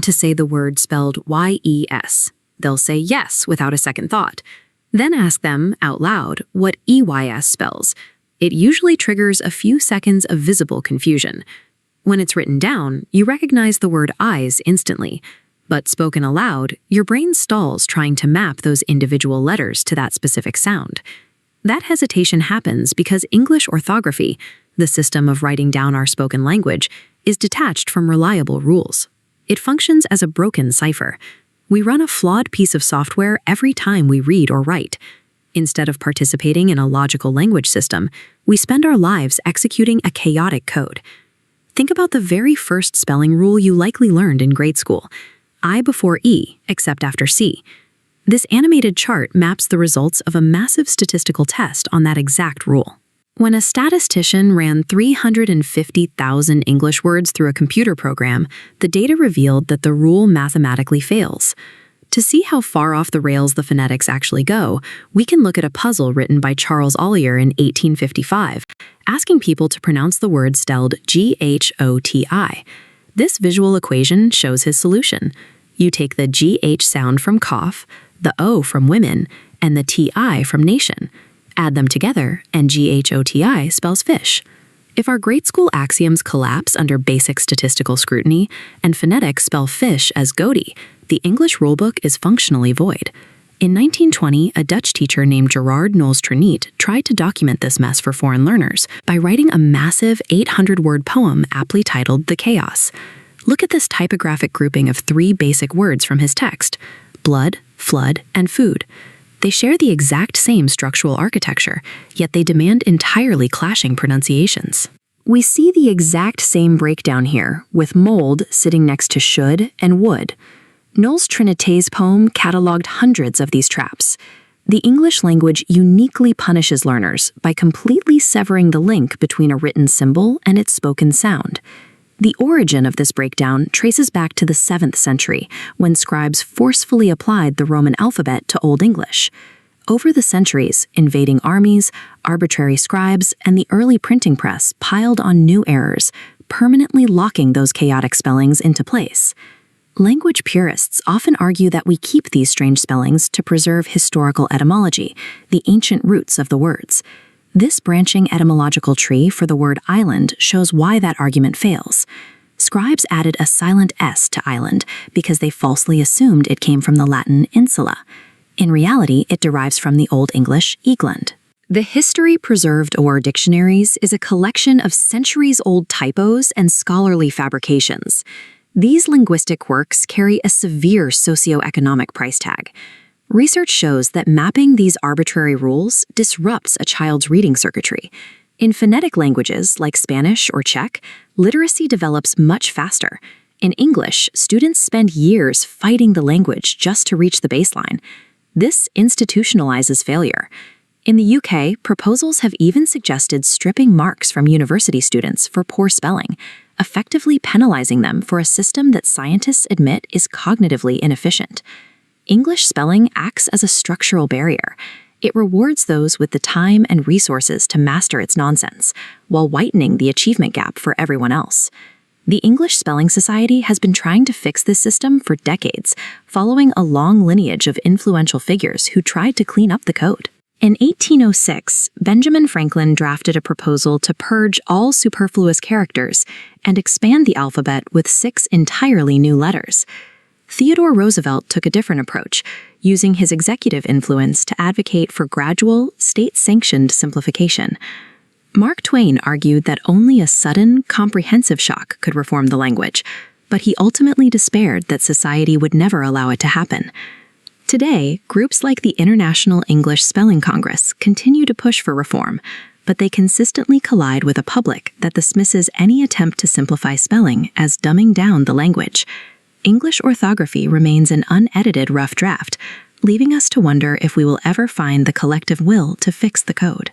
to say the word spelled Y-E-S. They'll say yes without a second thought. Then ask them, out loud, what EYS spells. It usually triggers a few seconds of visible confusion. When it's written down, you recognize the word eyes instantly. But spoken aloud, your brain stalls trying to map those individual letters to that specific sound. That hesitation happens because English orthography, the system of writing down our spoken language, is detached from reliable rules. It functions as a broken cipher. We run a flawed piece of software every time we read or write. Instead of participating in a logical language system, we spend our lives executing a chaotic code. Think about the very first spelling rule you likely learned in grade school. I before E, except after C. This animated chart maps the results of a massive statistical test on that exact rule. When a statistician ran 350,000 English words through a computer program, the data revealed that the rule mathematically fails. To see how far off the rails the phonetics actually go, we can look at a puzzle written by Charles Ollier in 1855, asking people to pronounce the word spelled G-H-O-T-I. This visual equation shows his solution. You take the GH sound from cough, the O from women, and the TI from nation. Add them together, and GHOTI spells fish. If our grade school axioms collapse under basic statistical scrutiny, and phonetics spell fish as goaty, the English rulebook is functionally void. In 1920, a Dutch teacher named Gerard Knowles-Triniet tried to document this mess for foreign learners by writing a massive 800-word poem aptly titled The Chaos. Look at this typographic grouping of 3 basic words from his text: blood, flood, and food. They share the exact same structural architecture, yet they demand entirely clashing pronunciations. We see the exact same breakdown here, with mold sitting next to should and would. Knowles-Triniet's poem cataloged hundreds of these traps. The English language uniquely punishes learners by completely severing the link between a written symbol and its spoken sound. The origin of this breakdown traces back to the 7th century, when scribes forcefully applied the Roman alphabet to Old English. Over the centuries, invading armies, arbitrary scribes, and the early printing press piled on new errors, permanently locking those chaotic spellings into place. Language purists often argue that we keep these strange spellings to preserve historical etymology, the ancient roots of the words. This branching etymological tree for the word island shows why that argument fails. Scribes added a silent S to island because they falsely assumed it came from the Latin insula. In reality, it derives from the Old English England. The History Preserved or Dictionaries is a collection of centuries-old typos and scholarly fabrications. These linguistic works carry a severe socioeconomic price tag. Research shows that mapping these arbitrary rules disrupts a child's reading circuitry. In phonetic languages like Spanish or Czech, literacy develops much faster. In English, students spend years fighting the language just to reach the baseline. This institutionalizes failure. In the UK, proposals have even suggested stripping marks from university students for poor spelling, effectively penalizing them for a system that scientists admit is cognitively inefficient. English spelling acts as a structural barrier. It rewards those with the time and resources to master its nonsense, while whitening the achievement gap for everyone else. The English Spelling Society has been trying to fix this system for decades, following a long lineage of influential figures who tried to clean up the code. In 1806, Benjamin Franklin drafted a proposal to purge all superfluous characters and expand the alphabet with 6 entirely new letters. Theodore Roosevelt took a different approach, using his executive influence to advocate for gradual, state-sanctioned simplification. Mark Twain argued that only a sudden, comprehensive shock could reform the language, but he ultimately despaired that society would never allow it to happen. Today, groups like the International English Spelling Congress continue to push for reform, but they consistently collide with a public that dismisses any attempt to simplify spelling as dumbing down the language. English orthography remains an unedited rough draft, leaving us to wonder if we will ever find the collective will to fix the code.